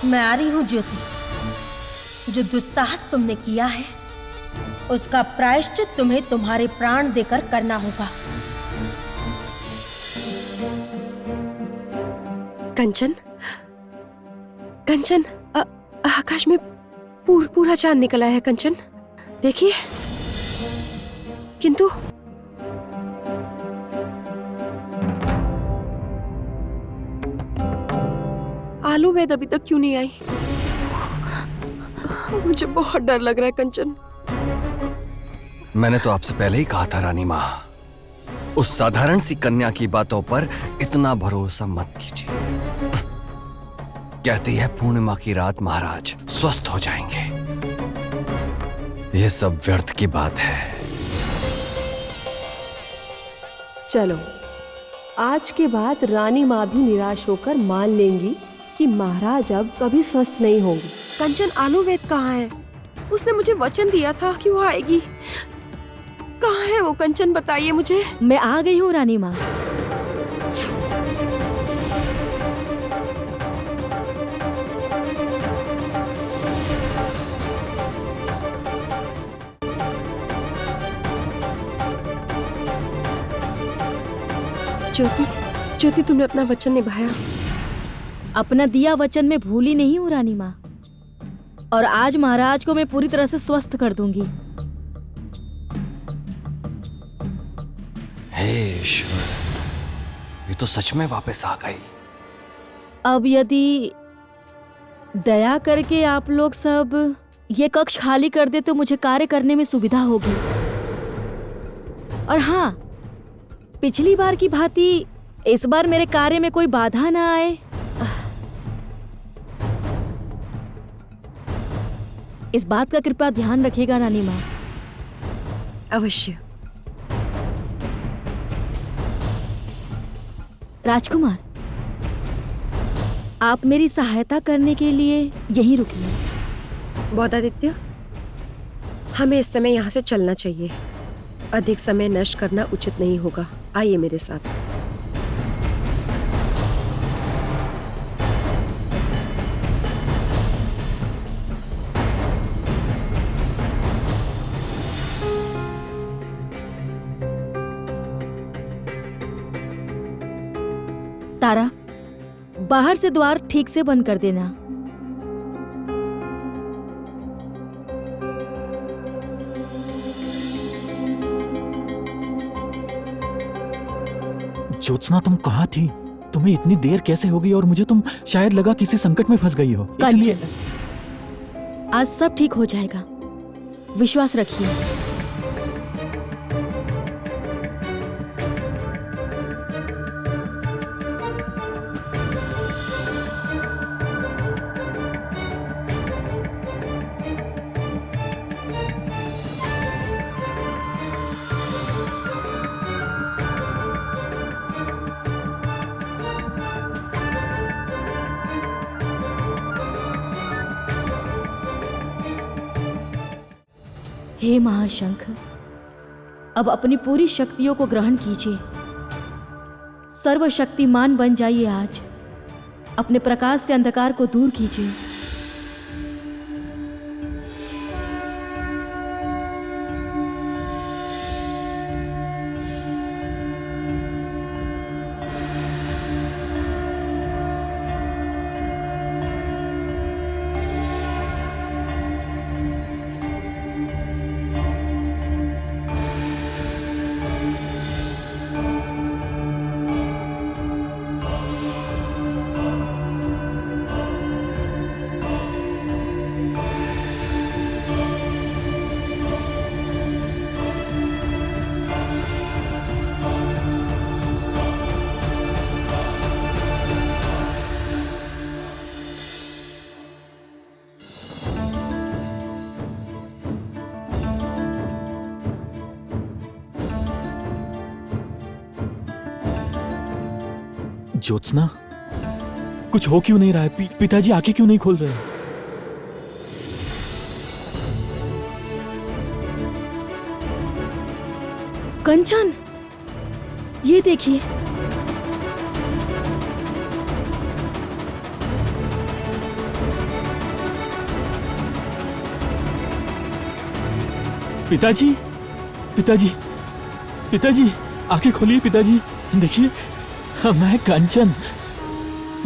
मैं आ रही हूँ ज्योति। जो दुस्साहस तुमने किया है उसका प्रायश्चित तुम्हें तुम्हारे प्राण देकर करना होगा। कंचन, कंचन, आकाश में पूरा चांद निकला है कंचन, देखिए। किंतु आलू वेद अभी तक क्यों नहीं आई? मुझे बहुत डर लग रहा है कंचन। मैंने तो आपसे पहले ही कहा था रानी माँ, उस साधारण सी कन्या की बातों पर इतना भरोसा मत कीजिए। कहती है पूर्णिमा की रात महाराज स्वस्थ हो जाएंगे। ये सब व्यर्थ की बात है। चलो, आज के बाद रानी माँ भी निराश होकर मान लेंगी कि महाराज अब कभी स्वस्थ नहीं होंगे। कंचन, आलू वेद कहाँ है? उसने मुझे वचन दिया था कि वो आएगी। कहाँ है वो कंचन, बताइए मुझे। मैं आ गई हूँ रानी माँ। ज्योति, ज्योति, तुमने अपना वचन निभाया। अपना दिया वचन में भूली नहीं हूँ रानी माँ, और आज महाराज को मैं पूरी तरह से स्वस्थ कर दूंगी। हे ईश्वर, ये तो सच में वापस आ गई। अब यदि दया करके आप लोग सब ये कक्ष खाली कर दे तो मुझे कार्य करने में सुविधा होगी। और हाँ, पिछली बार की भांति इस बार मेरे कार्य में कोई बाधा ना आए। इस बात का कृपया ध्यान रखिएगा रानी माँ। अवश्य। राजकुमार, आप मेरी सहायता करने के लिए यहीं रुकिए। बौद्धादित्य, हमें इस समय यहाँ से चलना चाहिए। अधिक समय नष्ट करना उचित नहीं होगा। आइए मेरे साथ। तारा, बाहर से द्वार ठीक से बंद कर देना। ज्योत्सना, तुम कहाँ थी? तुम्हें इतनी देर कैसे हो गई? और मुझे तुम शायद लगा किसी संकट में फंस गई हो, इसलिए। आज सब ठीक हो जाएगा, विश्वास रखिए। हे महाशंख, अब अपनी पूरी शक्तियों को ग्रहण कीजिए। सर्वशक्तिमान बन जाइए। आज अपने प्रकाश से अंधकार को दूर कीजिए। ज्योत्सना, कुछ हो क्यों नहीं रहा है? पिताजी आंखें क्यों नहीं खोल रहे? कंचन, ये देखिए। पिताजी, पिताजी, पिताजी, आंखें खोलिए पिताजी। देखिए, मैं कंचन,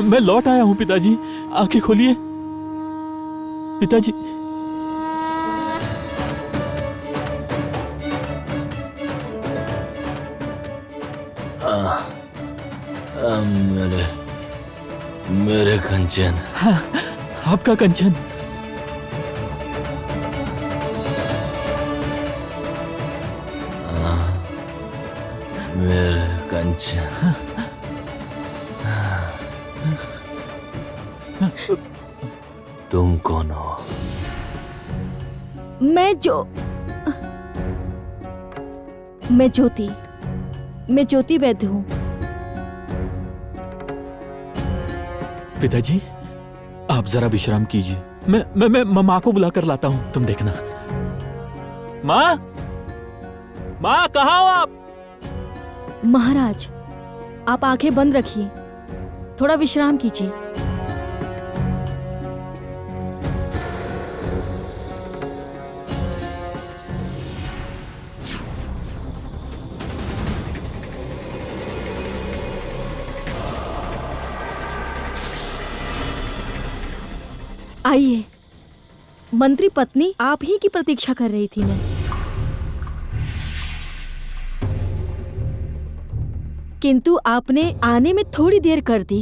मैं लौट आया हूं पिताजी। आंखें खोलिए पिताजी। मेरे कंचन। हाँ, आपका कंचन। मेरे कंचन। तुम कौन हो? मैं ज्योति वैद्य हूँ। पिताजी, आप जरा विश्राम कीजिए। मैं माँ को बुला कर लाता हूँ, तुम देखना। माँ, माँ कहाँ हो आप? महाराज, आप आंखें बंद रखिए, थोड़ा विश्राम कीजिए। आइए, मंत्री पत्नी, आप ही की प्रतीक्षा कर रही थी मैं। किंतु आपने आने में थोड़ी देर कर दी।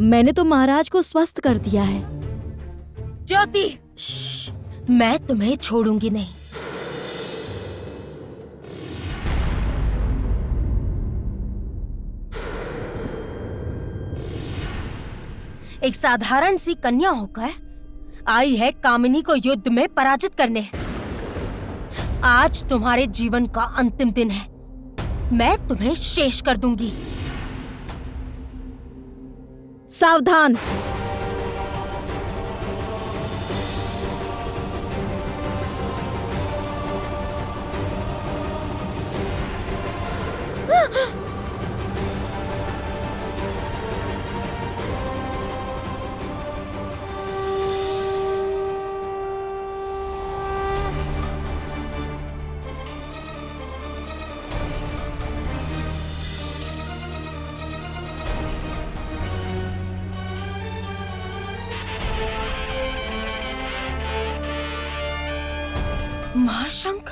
मैंने तो महाराज को स्वस्थ कर दिया है। ज्योति, मैं तुम्हें छोड़ूंगी नहीं। एक साधारण सी कन्या होकर आई है कामिनी को युद्ध में पराजित करने। आज तुम्हारे जीवन का अंतिम दिन है। मैं तुम्हें शेष कर दूंगी। सावधान! महाशंख,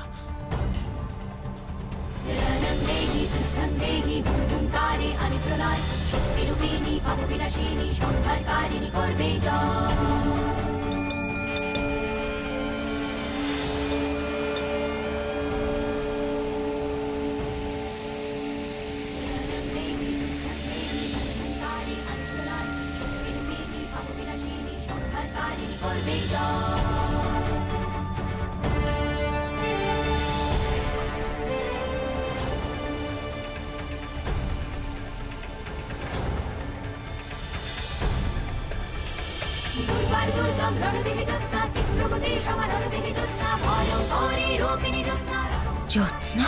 ज्योत्सना,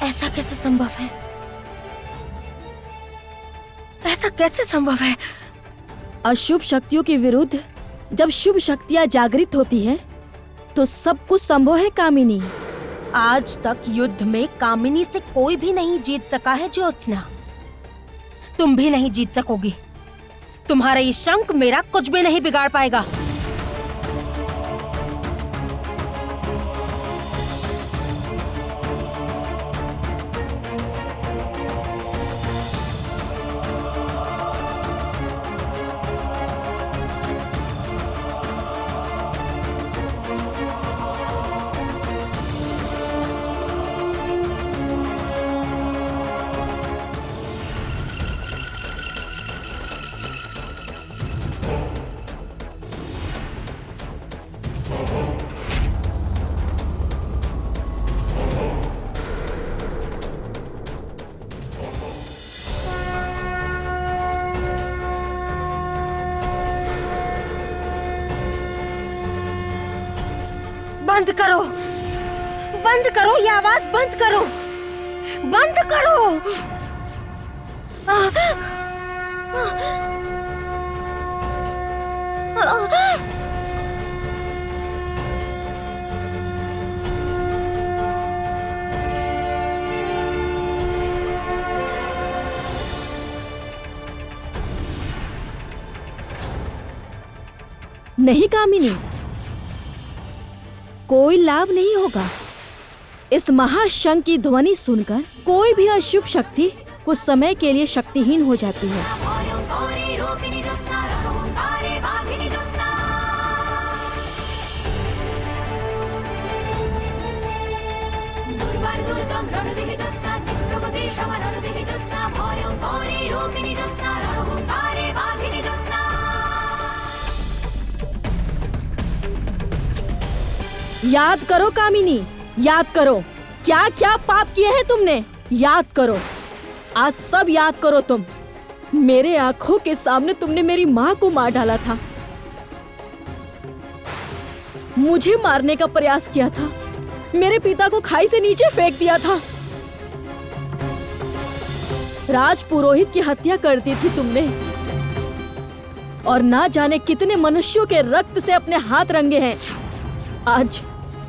ऐसा कैसे संभव है? ऐसा कैसे संभव है? अशुभ शक्तियों के विरुद्ध जब शुभ शक्तियां जागृत होती हैं, तो सब कुछ संभव है कामिनी। आज तक युद्ध में कामिनी से कोई भी नहीं जीत सका है ज्योत्सना। तुम भी नहीं जीत सकोगी। तुम्हारा ये शंख मेरा कुछ भी नहीं बिगाड़ पाएगा। बंद करो, बंद करो, ये आवाज बंद करो, बंद करो। नहीं कामिनी, कोई लाभ नहीं होगा। इस महाशंख की ध्वनि सुनकर कोई भी अशुभ शक्ति कुछ समय के लिए शक्तिहीन हो जाती है। याद करो कामिनी, याद करो क्या क्या पाप किए हैं तुमने। याद करो, आज सब याद करो। तुम मेरे आंखों के सामने तुमने मेरी माँ को मार डाला था, मुझे मारने का प्रयास किया था, मेरे पिता को खाई से नीचे फेंक दिया था, राज पुरोहित की हत्या कर दी थी तुमने, और ना जाने कितने मनुष्यों के रक्त से अपने हाथ रंगे हैं।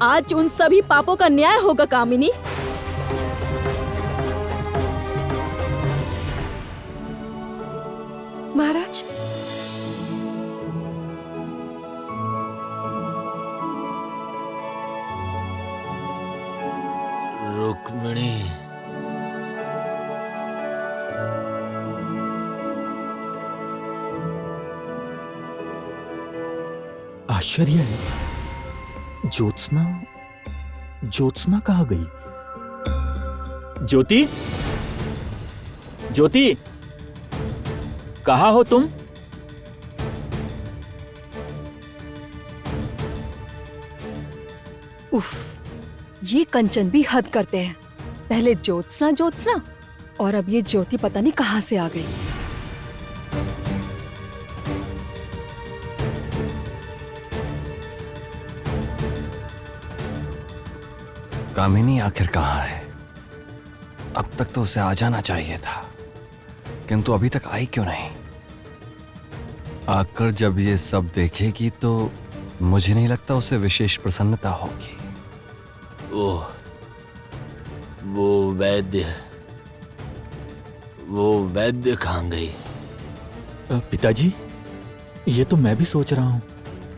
आज उन सभी पापों का न्याय होगा कामिनी। महाराज, रुक्मिणी, आश्चर्य है, ज्योत्सना कहाँ गई? ज्योति, ज्योति, कहाँ हो तुम? उफ, ये कंचन भी हद करते हैं। पहले ज्योत्सना और अब ये ज्योति पता नहीं कहाँ से आ गई। कामिनी आखिर कहाँ है? अब तक तो उसे आ जाना चाहिए था, किंतु अभी तक आई क्यों नहीं? आकर जब ये सब देखेगी तो मुझे नहीं लगता उसे विशेष प्रसन्नता होगी। वो वैद्य कहाँ गई? पिताजी, ये तो मैं भी सोच रहा हूं,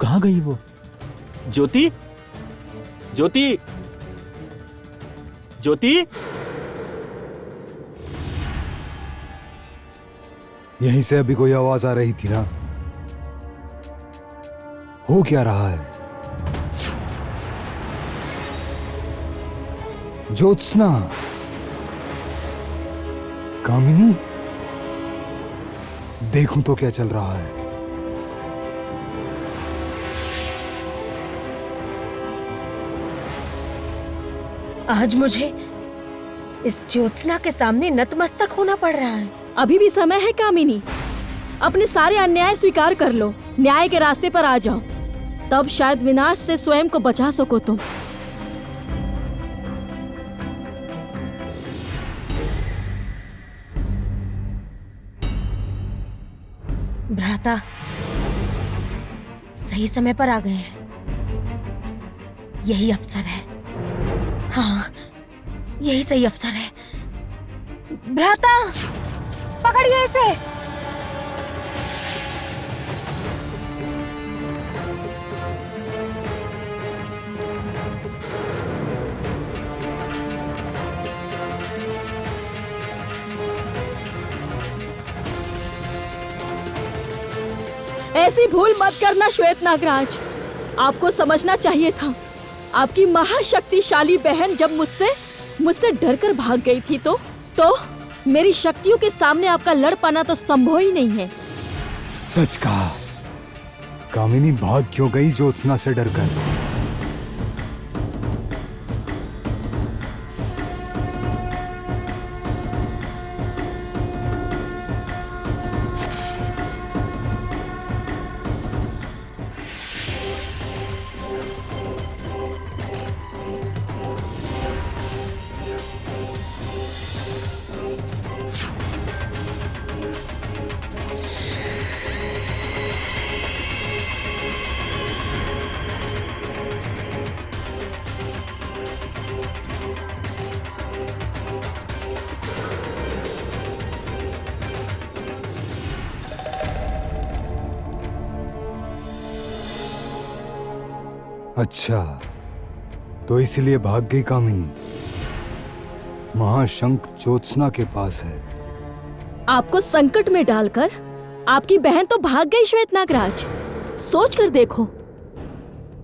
कहाँ गई वो? ज्योति, ज्योति, ज्योति। यहीं से अभी कोई आवाज आ रही थी ना? हो क्या रहा है? ज्योत्सना, कामिनी, देखूं तो क्या चल रहा है। आज मुझे इस ज्योत्सना के सामने नतमस्तक होना पड़ रहा है। अभी भी समय है कामिनी, अपने सारे अन्याय स्वीकार कर लो, न्याय के रास्ते पर आ जाओ, तब शायद विनाश से स्वयं को बचा सको तुम। भ्राता सही समय पर आ गए हैं, यही अवसर है। हाँ, यही सही अवसर है। भ्राता, पकड़िए इसे। ऐसी भूल मत करना श्वेत नागराज, आपको समझना चाहिए था। आपकी महाशक्तिशाली बहन जब मुझसे डरकर भाग गई थी तो मेरी शक्तियों के सामने आपका लड़ पाना तो संभव ही नहीं है। सच कहा, कामिनी भाग क्यों गई ज्योत्सना से डरकर? अच्छा, तो इसलिए भाग गई कामिनी। महाशंख ज्योत्सना के पास है। आपको संकट में डालकर आपकी बहन तो भाग गई श्वेत नागराज। सोच कर देखो,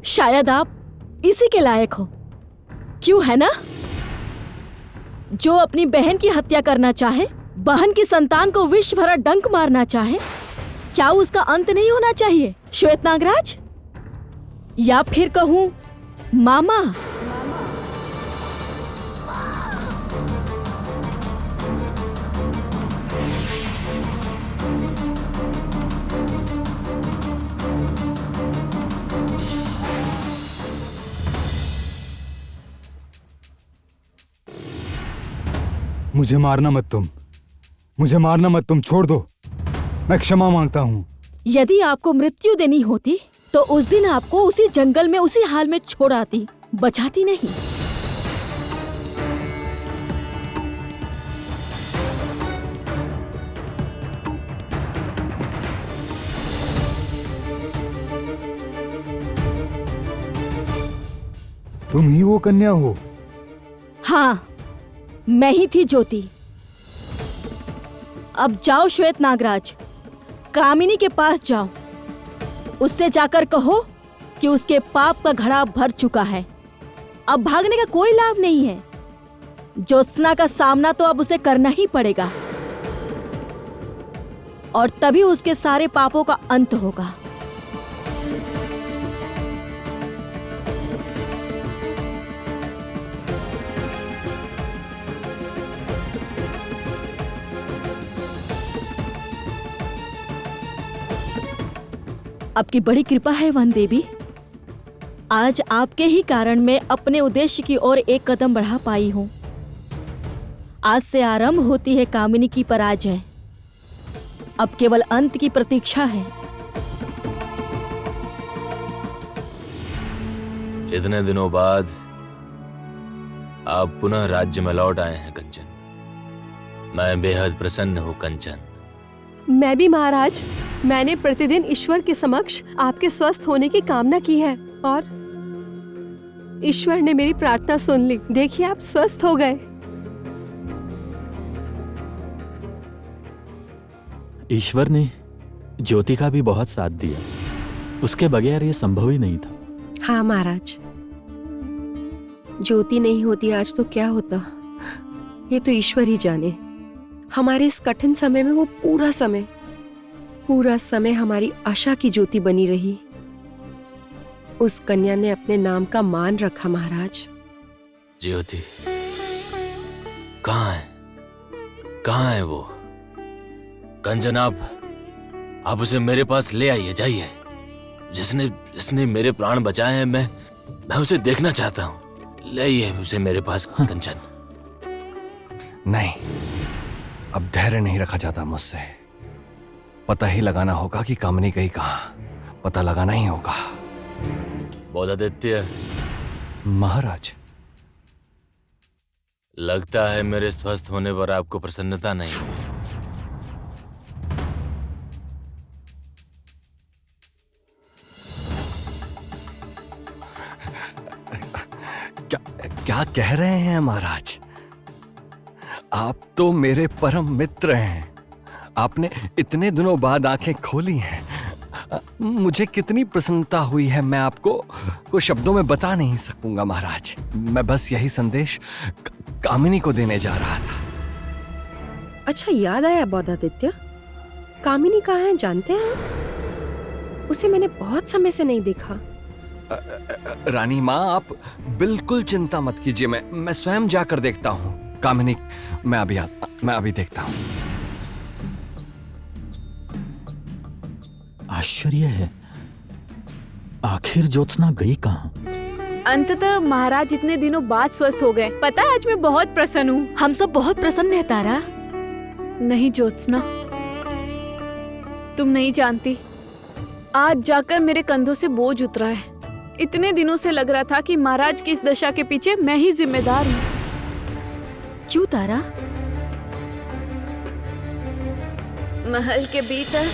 शायद आप इसी के लायक हो। क्यों है ना? जो अपनी बहन की हत्या करना चाहे, बहन की संतान को विष भरा डंक मारना चाहे, क्या उसका अंत नहीं होना चाहिए श्वेत नागराज? या फिर कहूं मामा? मुझे मारना मत तुम, मुझे मारना मत तुम, छोड़ दो। मैं क्षमा मांगता हूँ। यदि आपको मृत्यु देनी होती तो उस दिन आपको उसी जंगल में उसी हाल में छोड़ आती, बचाती नहीं। तुम ही वो कन्या हो? हाँ, मैं ही थी ज्योति। अब जाओ श्वेत नागराज, कामिनी के पास जाओ। उससे जाकर कहो कि उसके पाप का घड़ा भर चुका है। अब भागने का कोई लाभ नहीं है। ज्योत्सना का सामना तो अब उसे करना ही पड़ेगा, और तभी उसके सारे पापों का अंत होगा। आपकी बड़ी कृपा है वन देवी। आज आपके ही कारण मैं अपने उद्देश्य की ओर एक कदम बढ़ा पाई हूँ। आज से आरंभ होती है कामिनी की पराजय। अब केवल अंत की प्रतीक्षा है। इतने दिनों बाद आप पुनः राज्य में लौट आए हैं कंचन। मैं बेहद प्रसन्न हूँ कंचन। मैं भी महाराज। मैंने प्रतिदिन ईश्वर के समक्ष आपके स्वस्थ होने की कामना की है और ईश्वर ने मेरी प्रार्थना सुन ली। देखिए, आप स्वस्थ हो गए। ईश्वर ने ज्योति का भी बहुत साथ दिया। उसके बगैर ये संभव ही नहीं था। हाँ महाराज, ज्योति नहीं होती आज तो क्या होता, ये तो ईश्वर ही जाने। हमारे इस कठिन समय में वो पूरा समय हमारी आशा की ज्योति बनी रही। उस कन्या ने अपने नाम का मान रखा महाराज। ज्योति कहाँ है वो? कंचन, आप उसे मेरे पास ले आइए, जाइए। जिसने मेरे प्राण बचाए हैं, मैं उसे देखना चाहता हूँ। ले आइए उसे मेरे पास कंचन। नहीं, अब धैर्य नहीं रखा जाता मुझसे। पता ही लगाना होगा कि कामिनी गई कहाँ। पता लगाना ही होगा। बोधादित्य महाराज, लगता है मेरे स्वस्थ होने पर आपको प्रसन्नता नहीं हुई। क्या कह रहे हैं महाराज? आप तो मेरे परम मित्र हैं। आपने इतने दिनों बाद आंखें खोली हैं। मुझे कितनी प्रसन्नता हुई है, मैं आपको शब्दों में बता नहीं सकूंगा महाराज। मैं बस यही संदेश कामिनी को देने जा रहा था। अच्छा, याद आया बोधादित्य, कामिनी कहाँ है जानते हैं आप? उसे मैंने बहुत समय से नहीं देखा। रानी माँ, आप बिल्कुल चिंता मत कीजिए। मैं स्वयं जाकर देखता हूँ कामिनी। मैं अभी देखता हूँ। आश्चर्य है, आखिर ज्योत्सना गई कहाँ? अंततः महाराज इतने दिनों बाद स्वस्थ हो गए। पता है, आज मैं बहुत प्रसन्न हूँ। हम सब बहुत प्रसन्न हैं तारा। नहीं ज्योत्सना, तुम नहीं जानती, आज जाकर मेरे कंधों से बोझ उतरा है। इतने दिनों से लग रहा था कि महाराज की इस दशा के पीछे मैं ही जिम्मेदार हूँ। क्यों तारा? महल के भीतर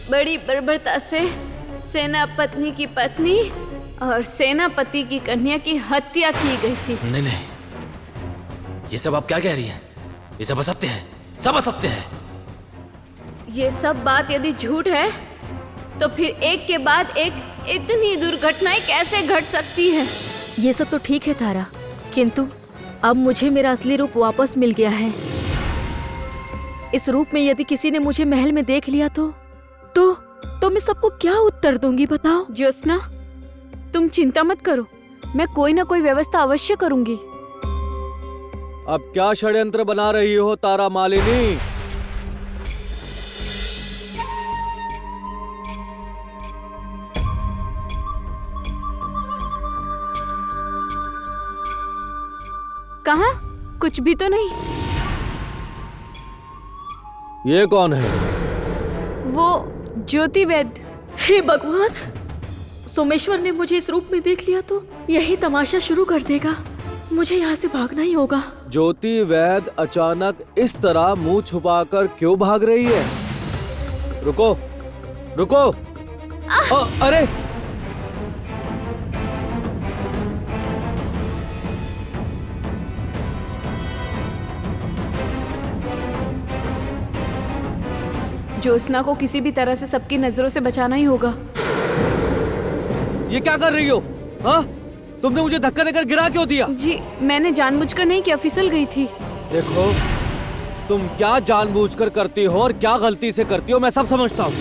बड़ी बर्बरता से सेना पत्नी की पत्नी और सेनापति की कन्या की हत्या की गई थी। नहीं नहीं, ये सब आप क्या कह रही हैं? ये सब असत्य है, सब असत्य है। ये सब बात यदि झूठ है तो फिर एक के बाद एक इतनी दुर्घटनाएं कैसे घट सकती हैं? ये सब तो ठीक है तारा, किंतु अब मुझे मेरा असली रूप वापस मिल गया है। इस रूप में यदि किसी ने मुझे महल में देख लिया तो मैं सबको क्या उत्तर दूंगी बताओ? ज्योत्सना, तुम चिंता मत करो, मैं कोई ना कोई व्यवस्था अवश्य करूंगी। अब क्या षड्यंत्र बना रही हो तारा मालिनी? कहाँ? कुछ भी तो नहीं। ये कौन है? वो ज्योति वैद्य। हे भगवान, सोमेश्वर ने मुझे इस रूप में देख लिया तो यही तमाशा शुरू कर देगा। मुझे यहाँ से भागना ही होगा। ज्योति वैद्य अचानक इस तरह मुंह छुपाकर क्यों भाग रही है? रुको रुको। अरे ज्योत्सना को किसी भी तरह से सबकी नजरों से बचाना ही होगा। ये क्या कर रही हो? हाँ, तुमने मुझे धक्का देकर गिरा क्यों दिया? जी, मैंने जानबूझकर नहीं किया, फिसल गई थी। देखो, तुम क्या जानबूझकर करती हो और क्या गलती से करती हो, मैं सब समझता हूँ।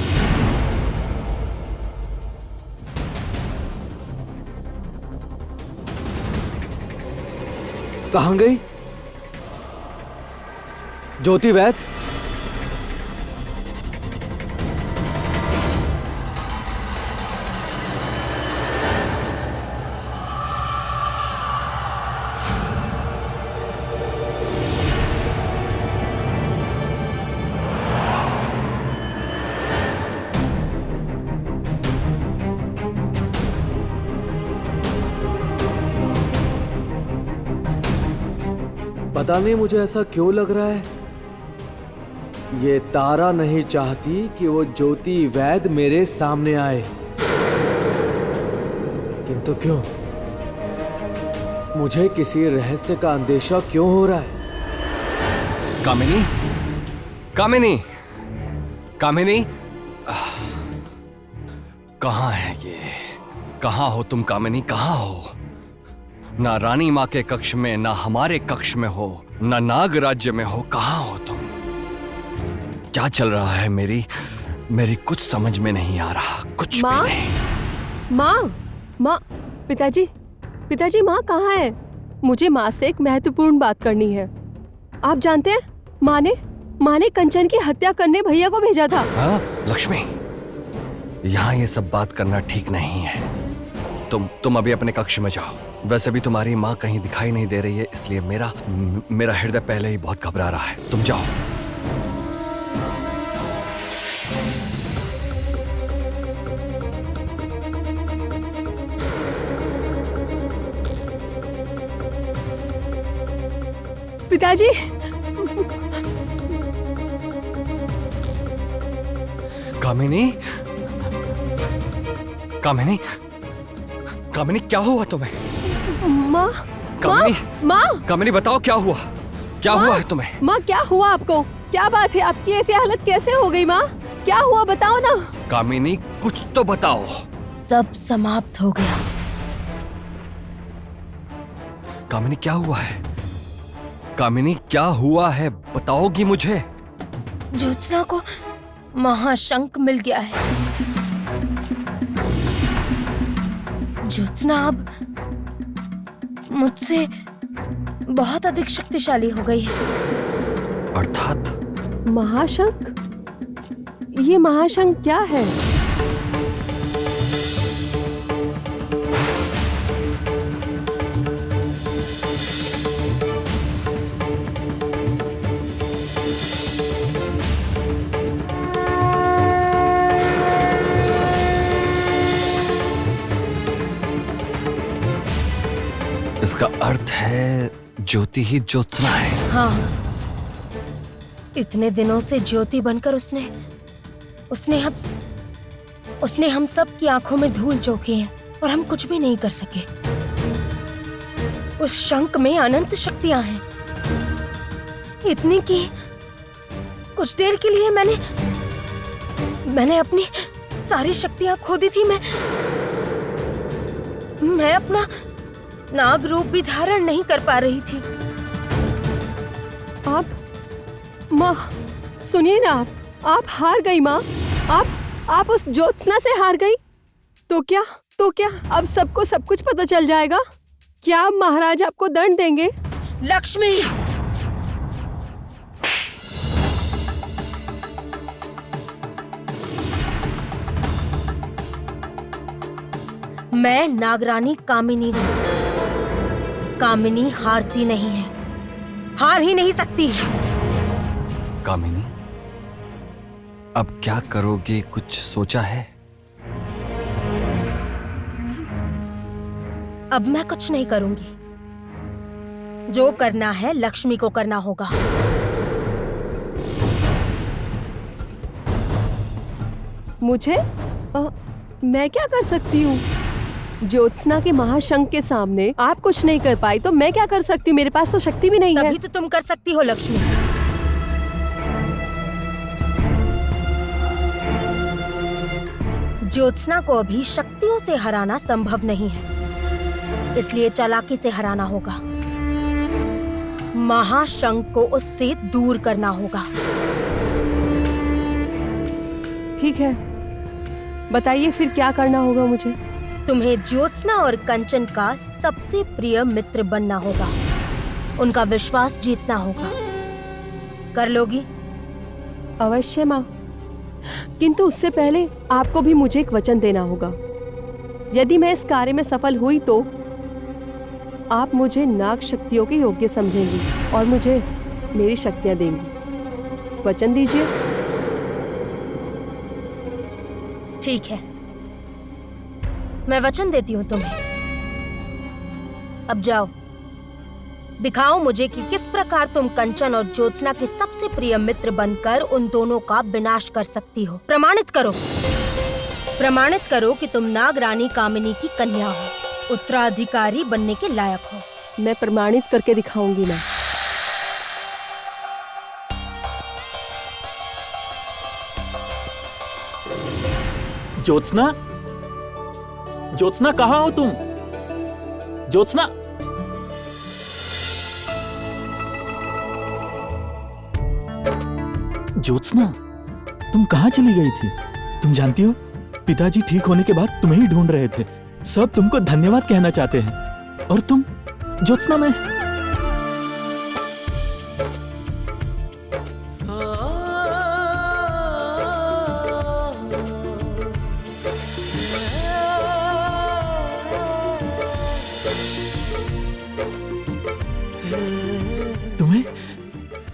कहाँ गई ज्योति वैद्य? पता नहीं मुझे ऐसा क्यों लग रहा है, ये तारा नहीं चाहती कि वो ज्योति वैद्य मेरे सामने आए। किंतु क्यों? मुझे किसी रहस्य का अंदेशा क्यों हो रहा है? कामिनी, कामिनी, कामिनी, कहाँ है ये? कहाँ हो तुम कामिनी, कहाँ हो? ना रानी माँ के कक्ष में, ना हमारे कक्ष में हो, ना नाग राज्य में हो, कहाँ हो तुम? क्या चल रहा है? मेरी कुछ समझ में नहीं आ रहा, कुछ भी नहीं। माँ, पिताजी माँ कहाँ है? मुझे माँ से एक महत्वपूर्ण बात करनी है। आप जानते हैं, माँ ने कंचन की हत्या करने भैया को भेजा था। हाँ, लक्ष्मी, यहाँ ये सब बात करना ठीक नहीं है। तुम अभी अपने कक्ष में जाओ। वैसे भी तुम्हारी माँ कहीं दिखाई नहीं दे रही है, इसलिए मेरा हृदय पहले ही बहुत घबरा रहा है। तुम जाओ। पिताजी, कामिनी, कामिनी, कामिनी, क्या हुआ तुम्हें? माँ, कामिनी, बताओ क्या हुआ? क्या हुआ है तुम्हें? माँ, क्या हुआ आपको? क्या बात है? आपकी ऐसी हालत कैसे हो गई माँ? क्या हुआ बताओ ना। कामिनी, कुछ तो बताओ। सब समाप्त हो गया। कामिनी, क्या हुआ है? कामिनी, क्या हुआ है? बताओगी मुझे? ज्योत्सना को महाशंख मिल गया है। ज्योत्सना अब मुझसे बहुत अधिक शक्तिशाली हो गई है। अर्थात महाशंख? ये महाशंख क्या है? इसका अर्थ है ज्योति ही ज्योत्सना है। हाँ, इतने दिनों से ज्योति बनकर उसने हम सब की आंखों में धूल झोंकी है और हम कुछ भी नहीं कर सके। उस शंख में अनंत शक्तियां हैं, इतनी कि कुछ देर के लिए मैंने अपनी सारी शक्तियां खो दी थी। मैं अपना नाग रूप भी धारण नहीं कर पा रही थी। आप माँ, सुनिए ना, आप हार गई माँ। आप उस ज्योत्सना से हार गई। तो क्या अब सबको सब कुछ पता चल जाएगा? क्या महाराज आपको दंड देंगे? लक्ष्मी, मैं नागरानी कामिनी हूँ। कामिनी हारती नहीं है, हार ही नहीं सकती। कामिनी, अब क्या करोगे, कुछ सोचा है? अब मैं कुछ नहीं करूंगी। जो करना है लक्ष्मी को करना होगा। मुझे मैं क्या कर सकती हूँ? ज्योत्सना के महाशंख के सामने आप कुछ नहीं कर पाई तो मैं क्या कर सकती हूँ? मेरे पास तो शक्ति भी नहीं है। तभी तो तुम कर सकती हो लक्ष्मी। ज्योत्सना को अभी शक्तियों से हराना संभव नहीं है, इसलिए चालाकी से हराना होगा। महाशंख को उससे दूर करना होगा। ठीक है, बताइए फिर क्या करना होगा मुझे? तुम्हें ज्योत्सना और कंचन का सबसे प्रिय मित्र बनना होगा, उनका विश्वास जीतना होगा। कर लोगी? अवश्य माँ, किंतु उससे पहले आपको भी मुझे एक वचन देना होगा। यदि मैं इस कार्य में सफल हुई तो आप मुझे नाग शक्तियों के योग्य समझेंगी और मुझे मेरी शक्तियां देंगी। वचन दीजिए। ठीक है, मैं वचन देती हूँ तुम्हें। अब जाओ, दिखाओ मुझे कि किस प्रकार तुम कंचन और ज्योत्सना के सबसे प्रिय मित्र बनकर उन दोनों का विनाश कर सकती हो। प्रमाणित करो, प्रमाणित करो कि तुम नागरानी कामिनी की कन्या हो, उत्तराधिकारी बनने के लायक हो। मैं प्रमाणित करके दिखाऊंगी माँ। ज्योत्सना, ज्योत्सना कहाँ हो तुम? ज्योत्सना, ज्योत्सना, तुम कहाँ चली गई थी? तुम जानती हो, पिताजी ठीक होने के बाद तुम्हें ही ढूंढ रहे थे। सब तुमको धन्यवाद कहना चाहते हैं। और तुम ज्योत्सना में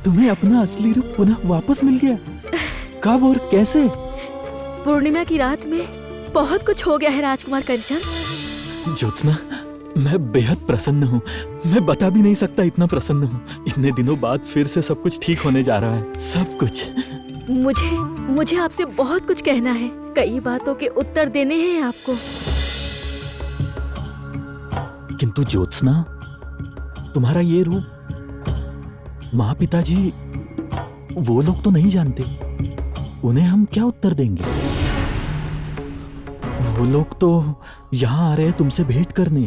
तुम्हें अपना असली रूप पुनः वापस मिल गया। कब और कैसे? पूर्णिमा की रात में बहुत कुछ हो गया है राजकुमार कंचन। ज्योत्सना, मैं बेहद प्रसन्न हूँ। मैं बता भी नहीं सकता इतना प्रसन्न हूँ। इतने दिनों बाद फिर से सब कुछ ठीक होने जा रहा है, सब कुछ। मुझे आपसे बहुत कुछ कहना है। कई बातों के उत्तर देने हैं आपको। किंतु ज्योत्सना, तुम्हारा ये रूप माँ पिताजी वो लोग तो नहीं जानते। उन्हें हम क्या उत्तर देंगे? वो लोग तो यहाँ आ रहे तुमसे भेंट करने।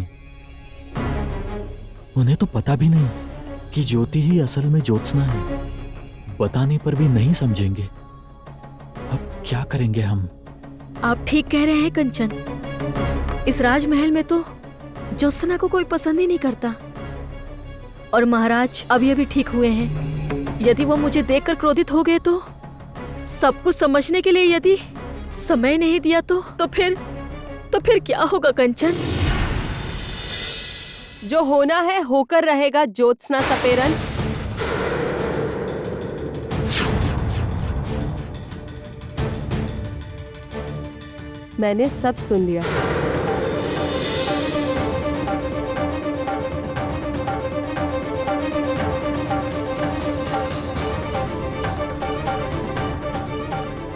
उन्हें तो पता भी नहीं कि ज्योति ही असल में ज्योत्सना है। बताने पर भी नहीं समझेंगे। अब क्या करेंगे हम? आप ठीक कह रहे हैं कंचन। इस राजमहल में तो ज्योत्सना को कोई पसंद ही नहीं करता। और महाराज अभी ठीक हुए हैं। यदि वो मुझे देखकर क्रोधित हो गए तो सब कुछ समझने के लिए यदि समय नहीं दिया तो फिर क्या होगा कंचन? जो होना है होकर रहेगा ज्योत्सना सपेरन। मैंने सब सुन लिया।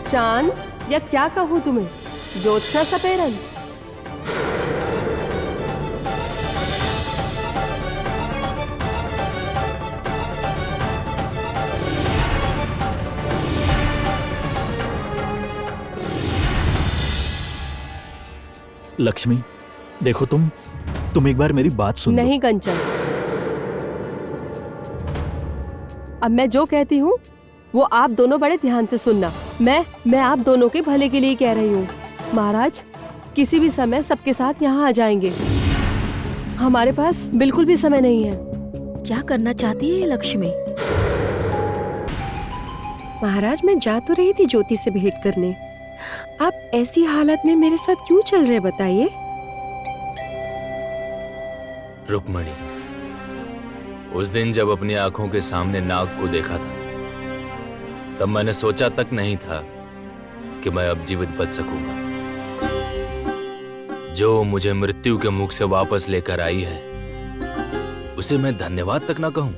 चांद, या क्या कहूँ तुम्हें, ज्योत्सना सपेरन। लक्ष्मी, देखो तुम एक बार मेरी बात सुन लो। नहीं कंचन, अब मैं जो कहती हूँ वो आप दोनों बड़े ध्यान से सुनना। मैं आप दोनों के भले के लिए कह रही हूँ। महाराज किसी भी समय सबके साथ यहाँ आ जाएंगे। हमारे पास बिल्कुल भी समय नहीं है। क्या करना चाहती है ये लक्ष्मी? महाराज मैं जा तो रही थी ज्योति से भेंट करने, आप ऐसी हालत में मेरे साथ क्यों चल रहे बताइए? रुक्मणी, उस दिन जब अपनी आंखों के सामने नाग को देखा था, तब मैंने सोचा तक नहीं था कि मैं अब जीवित बच सकूंगा। जो मुझे मृत्यु के मुख से वापस लेकर आई है, उसे मैं धन्यवाद तक ना कहूं।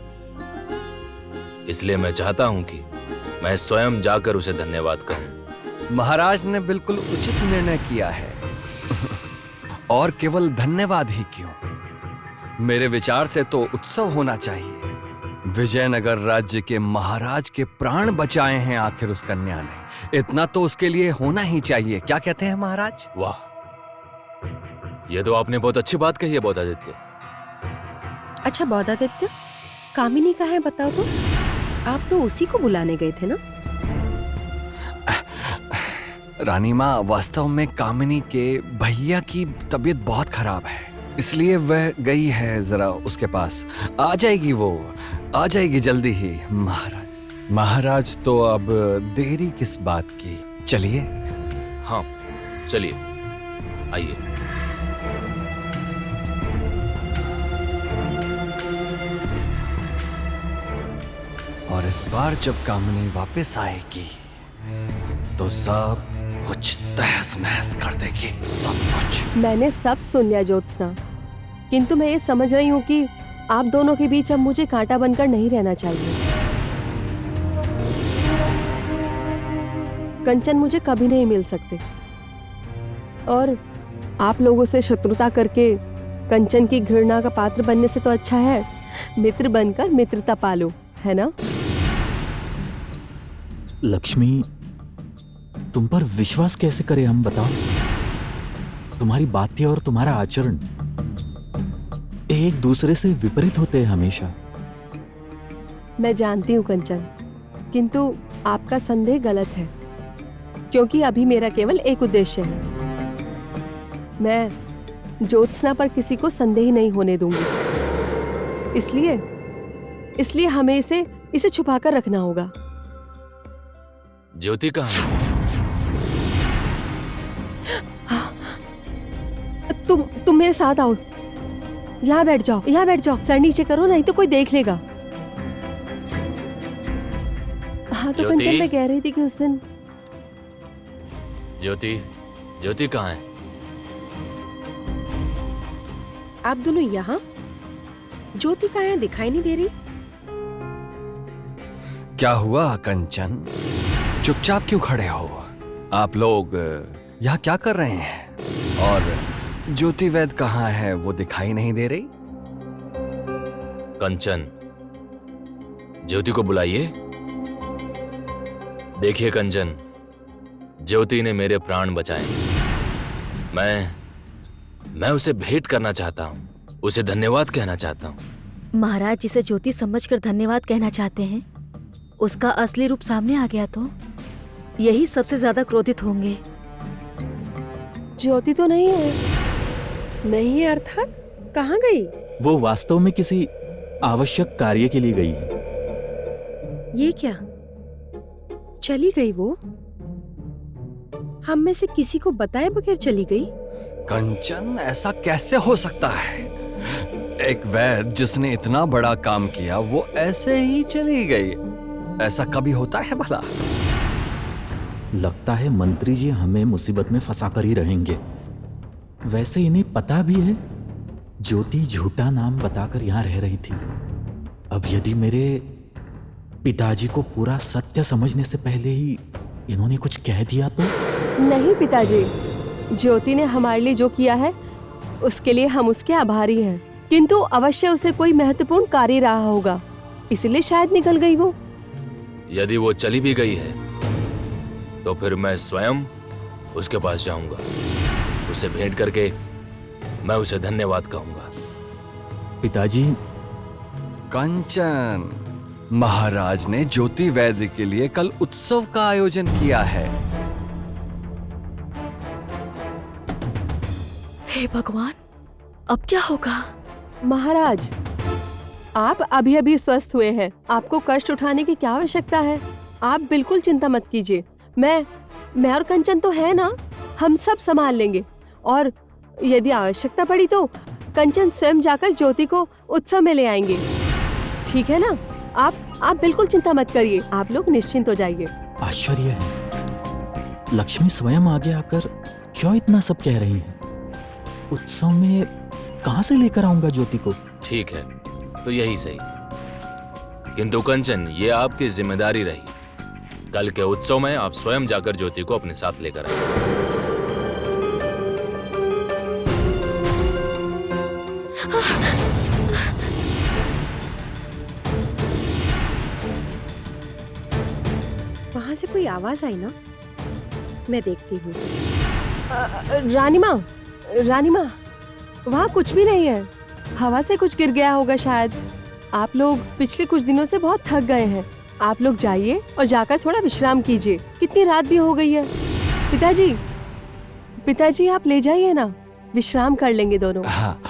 इसलिए मैं चाहता हूं कि मैं स्वयं जाकर उसे धन्यवाद कहूं। महाराज ने बिल्कुल उचित निर्णय किया है। और केवल धन्यवाद ही क्यों, मेरे विचार से तो उत्सव होना चाहिए। विजयनगर राज्य के महाराज के प्राण बचाए हैं आखिर उस कन्या ने, इतना तो उसके लिए होना ही चाहिए। क्या कहते हैं महाराज? वाह, यह तो आपने बहुत अच्छी बात कही है बौद्धादित्य। अच्छा बौद्धादित्य, कामिनी कहाँ है बताओ तो? आप तो उसी को बुलाने गए थे ना? रानी माँ, वास्तव में कामिनी के भैया की तबीयत बहुत खराब है, इसलिए वह गई है जरा उसके पास। आ जाएगी, वो आ जाएगी जल्दी ही। महाराज तो अब देरी किस बात की, चलिए। हाँ चलिए, आइए। और इस बार जब कामिनी वापस आएगी तो सब कुछ तहस नहस कर देगी, सब कुछ। मैंने सब सुन लिया ज्योत्सना, किंतु मैं ये समझ रही हूँ कि आप दोनों के बीच अब मुझे कांटा बनकर नहीं रहना चाहिए। कंचन मुझे कभी नहीं मिल सकते, और आप लोगों से शत्रुता करके कंचन की घृणा का पात्र बनने से तो अच्छा है मित्र बनकर मित्रता पालो, है ना? लक्ष्मी, तुम पर विश्वास कैसे करें हम, बताओ? तुम्हारी बातें और तुम्हारा आचरण एक दूसरे से विपरीत होते हैं हमेशा। मैं जानती हूँ कंचन, किंतु आपका संदेह गलत है, क्योंकि अभी मेरा केवल एक उद्देश्य है। मैं ज्योत्सना पर किसी को संदेह नहीं होने दूंगी, इसलिए हमें इसे छुपाकर रखना होगा। ज्योति कहाँ है? तुम मेरे साथ आओ, यहाँ बैठ जाओ, सर नीचे करो, नहीं तो कोई देख लेगा। हाँ तो कंचन, मैं कह रही थी कि उस दिन ज्योति कहाँ है? आप दोनों यहाँ? ज्योति कहाँ है, दिखाई नहीं दे रही? क्या हुआ कंचन, चुपचाप क्यों खड़े हो? आप लोग यहाँ क्या कर रहे हैं? और ज्योति वैद कहाँ है, वो दिखाई नहीं दे रही? कंचन, ज्योति को बुलाइए। देखिए कंचन, ज्योति ने मेरे प्राण बचाए। मैं उसे भेंट करना चाहता हूँ, उसे धन्यवाद कहना चाहता हूँ। महाराज जिसे ज्योति समझकर धन्यवाद कहना चाहते हैं, उसका असली रूप सामने आ गया तो यही सबसे ज्यादा क्रोधित होंगे। ज्योति तो नहीं है अर्थात कहाँ गई? वो वास्तव में किसी आवश्यक कार्य के लिए गई है। ये क्या, चली गई वो? हम में से किसी को बताए बगैर चली गई? कंचन, ऐसा कैसे हो सकता है? एक वैद्य जिसने इतना बड़ा काम किया, वो ऐसे ही चली गई? ऐसा कभी होता है भला? लगता है मंत्री जी हमें मुसीबत में फंसा कर ही रहेंगे। वैसे इन्हें पता भी है ज्योति झूठा नाम बताकर यहाँ रह रही थी। अब यदि मेरे पिताजी को पूरा सत्य समझने से पहले ही इन्होंने कुछ कह दिया तो? नहीं पिताजी, ज्योति ने हमारे लिए जो किया है उसके लिए हम उसके आभारी हैं, किंतु अवश्य उसे कोई महत्वपूर्ण कार्य रहा होगा, इसलिए शायद निकल गई वो। यदि वो चली भी गई है तो फिर मैं स्वयं उसके पास जाऊंगा। उससे भेंट करके मैं उसे धन्यवाद कहूंगा। पिताजी, कंचन, महाराज ने ज्योति वैद्य के लिए कल उत्सव का आयोजन किया है। हे भगवान, अब क्या होगा? महाराज, आप अभी अभी स्वस्थ हुए हैं, आपको कष्ट उठाने की क्या आवश्यकता है? आप बिल्कुल चिंता मत कीजिए। मैं और कंचन तो है ना, हम सब संभाल लेंगे। और यदि आवश्यकता पड़ी तो कंचन स्वयं जाकर ज्योति को उत्सव में ले आएंगे। ठीक है ना? आप बिल्कुल चिंता मत करिए, आप लोग निश्चिंत हो जाइए। आश्चर्य है, लक्ष्मी स्वयं आगे आकर क्यों इतना सब कह रही है? उत्सव में कहां से लेकर आऊंगा ज्योति को? ठीक है, तो यही सही। किंतु कंचन, ये आपकी जिम्मेदारी रही। कल के उत्सव में आप स्वयं जाकर ज्योति को अपने साथ लेकर आए। वहां से कोई आवाज आई ना, मैं देखती हूँ। रानी माँ, वहाँ कुछ भी नहीं है। हवा से कुछ गिर गया होगा शायद। आप लोग पिछले कुछ दिनों से बहुत थक गए हैं। आप लोग जाइए और जाकर थोड़ा विश्राम कीजिए, कितनी रात भी हो गई है। पिताजी आप ले जाइए ना, विश्राम कर लेंगे दोनों। हाँ,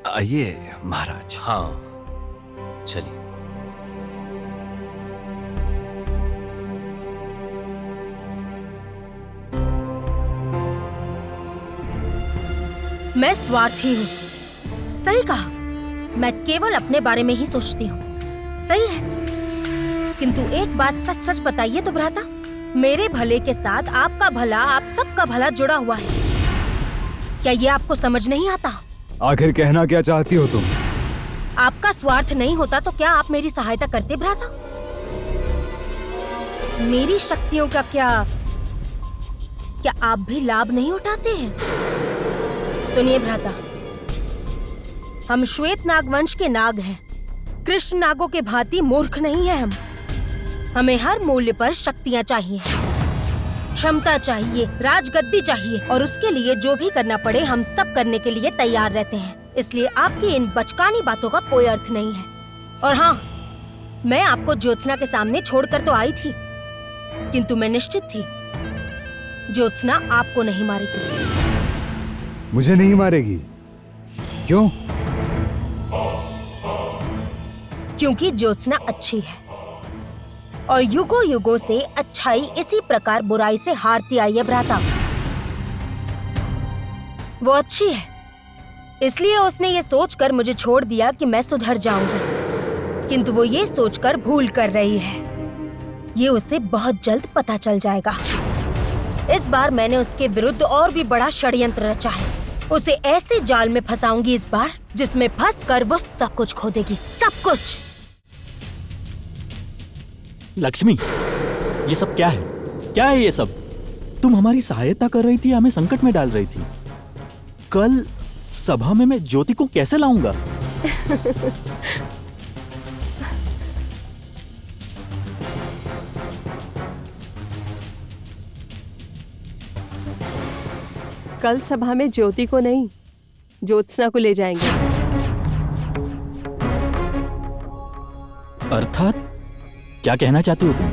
आइए महाराज। हाँ, चलिए। मैं स्वार्थी हूँ, सही कहा। मैं केवल अपने बारे में ही सोचती हूँ, सही है। किंतु एक बात सच सच बताइए तो भ्राता, मेरे भले के साथ आपका भला, आप सबका भला जुड़ा हुआ है। क्या ये आपको समझ नहीं आता? आखिर कहना क्या चाहती हो तुम? आपका स्वार्थ नहीं होता तो क्या आप मेरी सहायता करते भ्राता? मेरी शक्तियों का क्या आप भी लाभ नहीं उठाते हैं? सुनिए भ्राता, हम श्वेत नाग वंश के नाग हैं। कृष्ण नागों के भांति मूर्ख नहीं है हम। हमें हर मूल्य पर शक्तियाँ चाहिए, क्षमता चाहिए, राजगद्दी चाहिए, और उसके लिए जो भी करना पड़े हम सब करने के लिए तैयार रहते हैं। इसलिए आपकी इन बचकानी बातों का कोई अर्थ नहीं है। और हाँ, मैं आपको ज्योत्सना के सामने छोड़कर तो आई थी, किंतु मैं निश्चित थी ज्योत्सना आपको नहीं मारेगी। मुझे नहीं मारेगी? क्यों? क्योंकि ज्योत्सना अच्छी है और युगों युगों से अच्छाई इसी प्रकार बुराई से हारती आई है भ्राता। वो अच्छी है, इसलिए उसने ये सोचकर मुझे छोड़ दिया कि मैं सुधर जाऊंगी, किंतु वो ये सोचकर भूल कर रही है। ये उसे बहुत जल्द पता चल जाएगा। इस बार मैंने उसके विरुद्ध और भी बड़ा षड्यंत्र रचा है। उसे ऐसे जाल में फंसाऊंगी इस बार, जिसमें फंसकर वो सब कुछ खो देगी, सब कुछ। लक्ष्मी, ये सब क्या है? क्या है ये सब? तुम हमारी सहायता कर रही थी, हमें संकट में डाल रही थी। कल सभा में मैं ज्योति को कैसे लाऊंगा? कल सभा में ज्योति को नहीं, ज्योत्सना को ले जाएंगे। अर्थात क्या कहना चाहती हो तुम?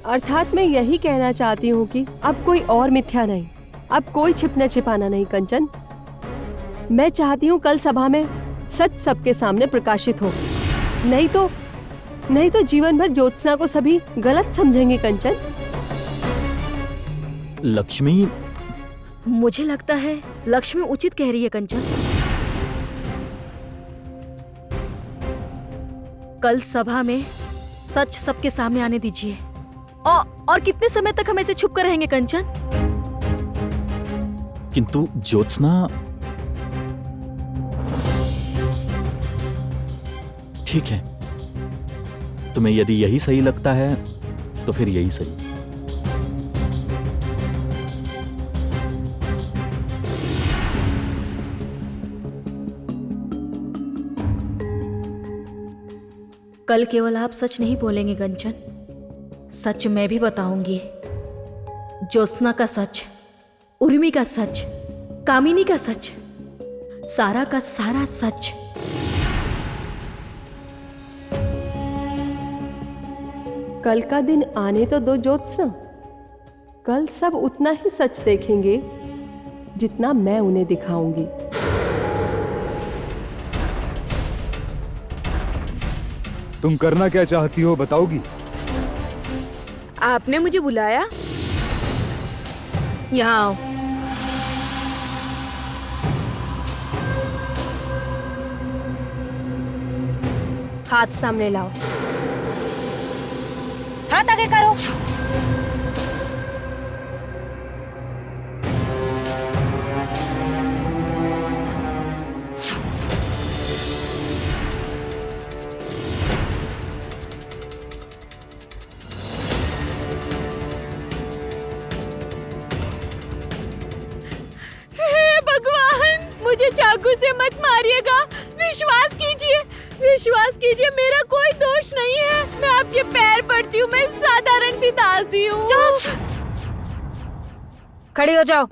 अर्थात मैं यही कहना चाहती हूँ कि अब कोई और मिथ्या नहीं, अब कोई छिपना छिपाना नहीं कंचन। मैं चाहती हूँ कल सभा में सच सबके सामने प्रकाशित हो, नहीं तो जीवन भर ज्योत्सना को सभी गलत समझेंगे कंचन। लक्ष्मी, मुझे लगता है लक्ष्मी उचित कह रही है कंचन। कल सभा में सच सबके सामने आने दीजिए। और कितने समय तक हम ऐसे छुप कर रहेंगे कंचन? किंतु ज्योत्सना, ठीक है, तुम्हें यदि यही सही लगता है तो फिर यही सही। कल केवल आप सच नहीं बोलेंगे कंचन, सच मैं भी बताऊंगी। ज्योत्सना का सच उर्मी का सच, कामिनी का सच, सारा का सारा सच। कल का दिन आने तो दो ज्योत्सना। कल सब उतना ही सच देखेंगे जितना मैं उन्हें दिखाऊंगी। तुम करना क्या चाहती हो बताओगी? आपने मुझे बुलाया? यहाँ आओ। हाथ सामने लाओ। हाथ आगे करो। हे भगवान, मुझे चाकू से मत मारिएगा। विश्वास कीजिए, विश्वास कीजिए, मेरा कोई दोष नहीं है। मैं आपके पैर पड़ती हूँ, मैं साधारण सी दासी हूँ। खड़े हो जाओ।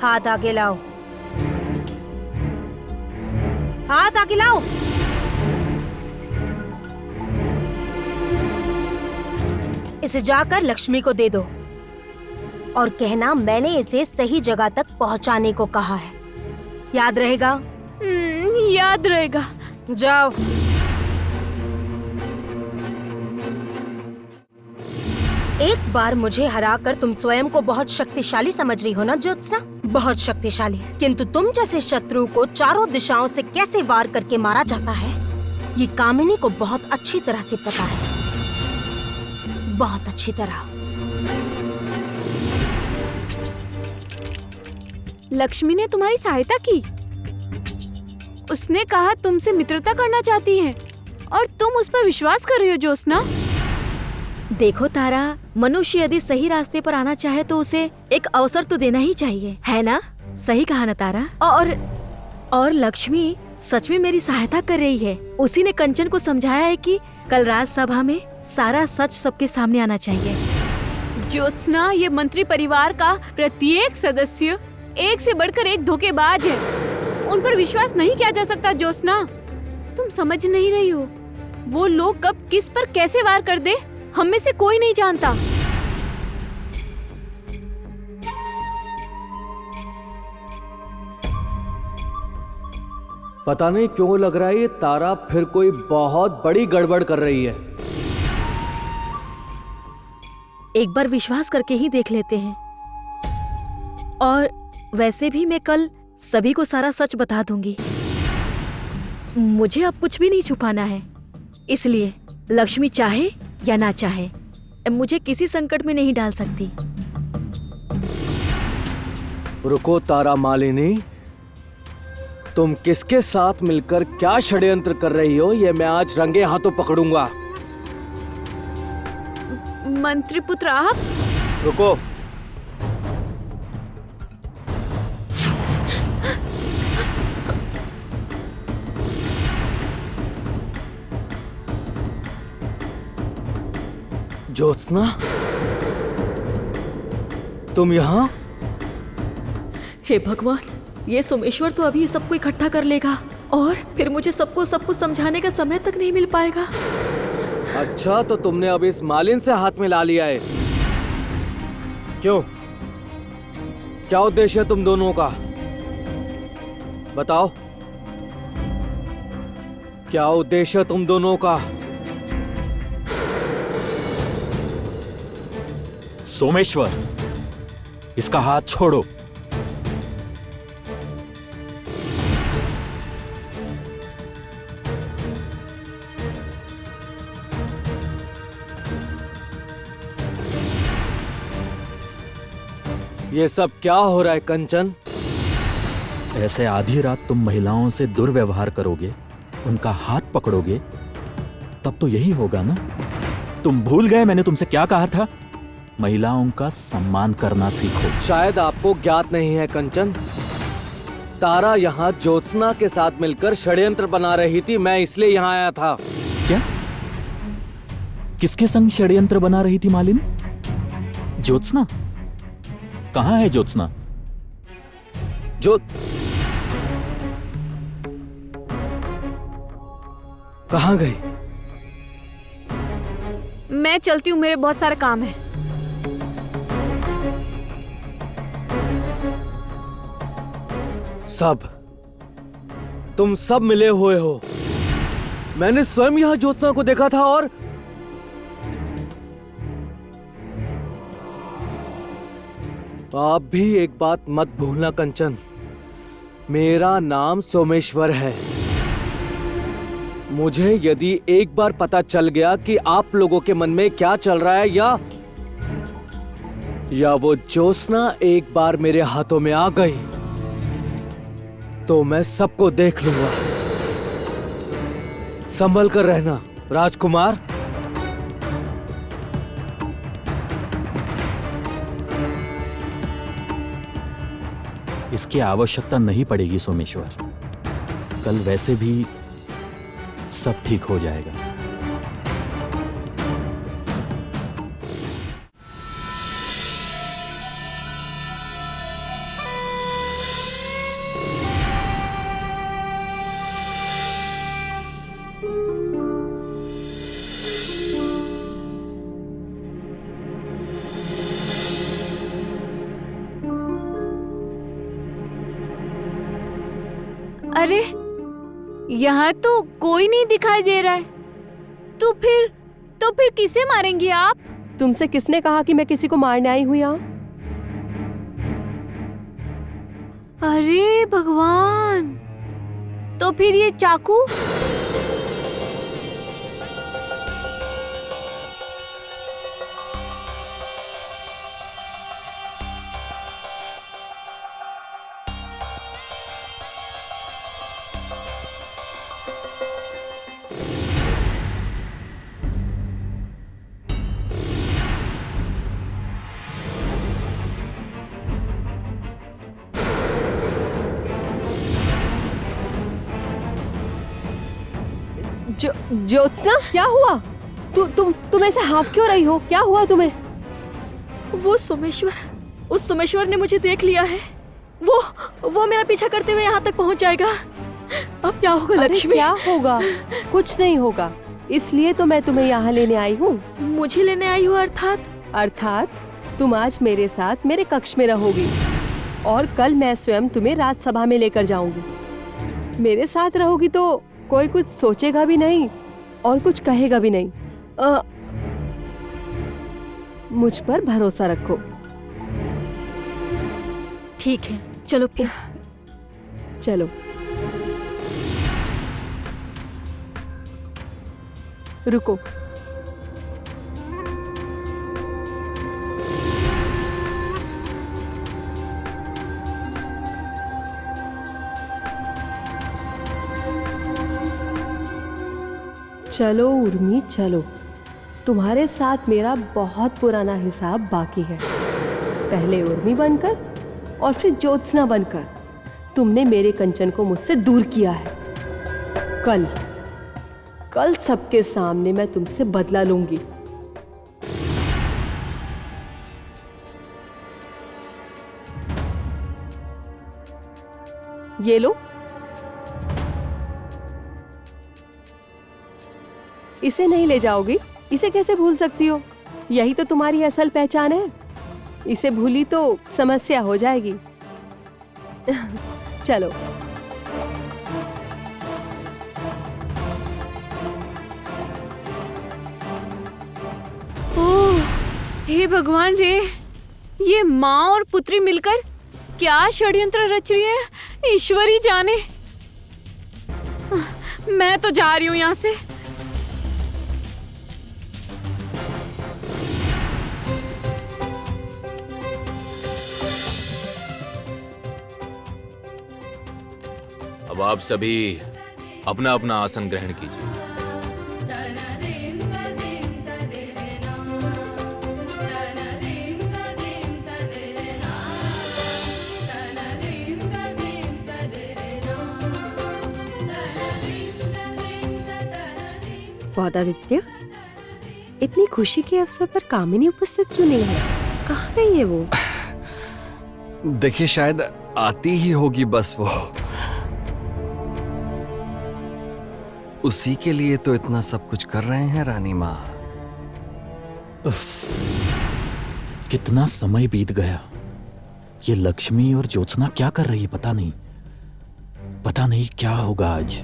हाथ आगे लाओ। हाथ आगे लाओ। इसे जाकर लक्ष्मी को दे दो और कहना मैंने इसे सही जगह तक पहुंचाने को कहा है। याद रहेगा? याद रहेगा। जाओ। एक बार मुझे हराकर तुम स्वयं को बहुत शक्तिशाली समझ रही हो ना ज्योत्सना? बहुत शक्तिशाली। किंतु तुम जैसे शत्रु को चारों दिशाओं से कैसे वार करके मारा जाता है, ये कामिनी को बहुत अच्छी तरह से पता है। बहुत अच्छी तरह। लक्ष्मी ने तुम्हारी सहायता की। उसने कहा तुमसे मित्रता करना चाहती है और तुम उस पर विश्वास कर रही हो ज्योत्सना। देखो तारा, मनुष्य यदि सही रास्ते पर आना चाहे तो उसे एक अवसर तो देना ही चाहिए, है ना? सही कहा ना तारा? और लक्ष्मी सच में मेरी सहायता कर रही है। उसी ने कंचन को समझाया है कि कल रात सभा में सारा सच सबके सामने आना चाहिए। ज्योत्सना, ये मंत्री परिवार का प्रत्येक सदस्य एक से बढ़कर एक धोखेबाज है। उन पर विश्वास नहीं किया जा सकता ज्योत्सना। तुम समझ नहीं रही हो, वो लोग कब किस पर कैसे वार कर दे, हम में से कोई नहीं जानता। पता नहीं क्यों लग रहा है ये तारा फिर कोई बहुत बड़ी गड़बड़ कर रही है। एक बार विश्वास करके ही देख लेते हैं। और वैसे भी मैं कल सभी को सारा सच बता दूंगी। मुझे अब कुछ भी नहीं छुपाना है, इसलिए लक्ष्मी चाहे या ना चाहे मुझे किसी संकट में नहीं डाल सकती। रुको तारा मालिनी, तुम किसके साथ मिलकर क्या षड्यंत्र कर रही हो, ये मैं आज रंगे हाथों पकड़ूंगा। मंत्री पुत्र आप? रुको। ज्योत्सना, तुम यहाँ? हे भगवान, ये सोमेश्वर तो अभी सबको इकट्ठा कर लेगा और फिर मुझे सबको समझाने का समय तक नहीं मिल पाएगा। अच्छा, तो तुमने अब इस मालिन से हाथ मिला लिया है? क्यों? क्या उद्देश्य है तुम दोनों का? बताओ, क्या उद्देश्य है तुम दोनों का? सोमेश्वर, इसका हाथ छोड़ो। ये सब क्या हो रहा है कंचन? ऐसे आधी रात तुम महिलाओं से दुर्व्यवहार करोगे, उनका हाथ पकड़ोगे, तब तो यही होगा ना? तुम भूल गए मैंने तुमसे क्या कहा था? महिलाओं का सम्मान करना सीखो। शायद आपको ज्ञात नहीं है कंचन, तारा यहाँ ज्योत्सना के साथ मिलकर षड्यंत्र बना रही थी। मैं इसलिए यहाँ आया था। किसके संग षड्यंत्र बना रही थी मालिन? ज्योत्सना? कहाँ है ज्योत्सना? जो कहाँ गई? मैं चलती हूँ, मेरे बहुत सारे काम है। तुम सब मिले हुए हो। मैंने स्वयं यहां ज्योत्सना को देखा था और आप भी एक बात मत भूलना कंचन, मेरा नाम सोमेश्वर है। मुझे यदि एक बार पता चल गया कि आप लोगों के मन में क्या चल रहा है या वो ज्योत्सना एक बार मेरे हाथों में आ गई तो मैं सबको देख लूंगा। संभल कर रहना राजकुमार। इसकी आवश्यकता नहीं पड़ेगी सोमेश्वर। कल वैसे भी सब ठीक हो जाएगा। अरे यहाँ तो कोई नहीं दिखाई दे रहा है। तो फिर किसे मारेंगे आप? तुमसे किसने कहा कि मैं किसी को मारने आई हूँ यहाँ? अरे भगवान, तो फिर ये चाकू? ज्योत्सना, क्या हुआ? तुम ऐसे हाफ क्यों रही हो? क्या हुआ तुम्हें? उस सोमेश्वर ने मुझे देख लिया है। वो मेरा पीछा करते हुए यहाँ तक पहुँच जाएगा। अब क्या होगा अरे लक्ष्मी? क्या होगा? कुछ नहीं होगा। इसलिए तो मैं तुम्हें यहाँ लेने आई हूँ। मुझे लेने आई हो? अर्थात तुम आज मेरे साथ मेरे कक्ष में रहोगी और कल मैं स्वयं तुम्हें राजसभा में लेकर जाऊंगी। मेरे साथ रहोगी तो कोई कुछ सोचेगा भी नहीं और कुछ कहेगा भी नहीं। मुझ पर भरोसा रखो। ठीक है, चलो फिर। चलो। रुको। चलो उर्मी, चलो। तुम्हारे साथ मेरा बहुत पुराना हिसाब बाकी है। पहले उर्मी बनकर और फिर ज्योत्सना बनकर तुमने मेरे कंचन को मुझसे दूर किया है। कल सबके सामने मैं तुमसे बदला लूंगी। ये लो। इसे नहीं ले जाओगी? इसे कैसे भूल सकती हो? यही तो तुम्हारी असल पहचान है। इसे भूली तो समस्या हो जाएगी। चलो। ओह, हे भगवान रे, ये माँ और पुत्री मिलकर क्या षड्यंत्र रच रही है, ईश्वर ही जाने। मैं तो जा रही हूँ यहाँ से। अब आप सभी अपना अपना आसन ग्रहण कीजिए। पौधादित्य, इतनी खुशी के अवसर पर कामिनी उपस्थित क्यों नहीं है? कहाँ गई है वो? देखिए, शायद आती ही होगी बस वो। उसी के लिए तो इतना सब कुछ कर रहे हैं रानी माँ। कितना समय बीत गया। ये लक्ष्मी और ज्योत्सना क्या कर रही है पता नहीं क्या होगा आज।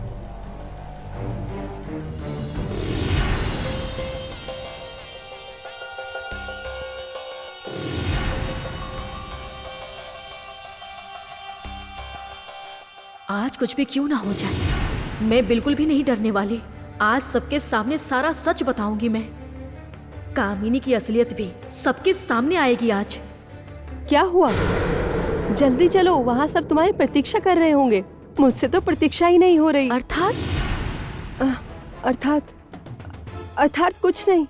आज कुछ भी क्यों ना हो जाए, मैं बिल्कुल भी नहीं डरने वाली। आज सबके सामने सारा सच बताऊंगी मैं। कामिनी की असलियत भी सबके सामने आएगी आज। क्या हुआ? जल्दी चलो, वहाँ सब तुम्हारी प्रतीक्षा कर रहे होंगे। मुझसे तो प्रतीक्षा ही नहीं हो रही। अर्थात कुछ नहीं।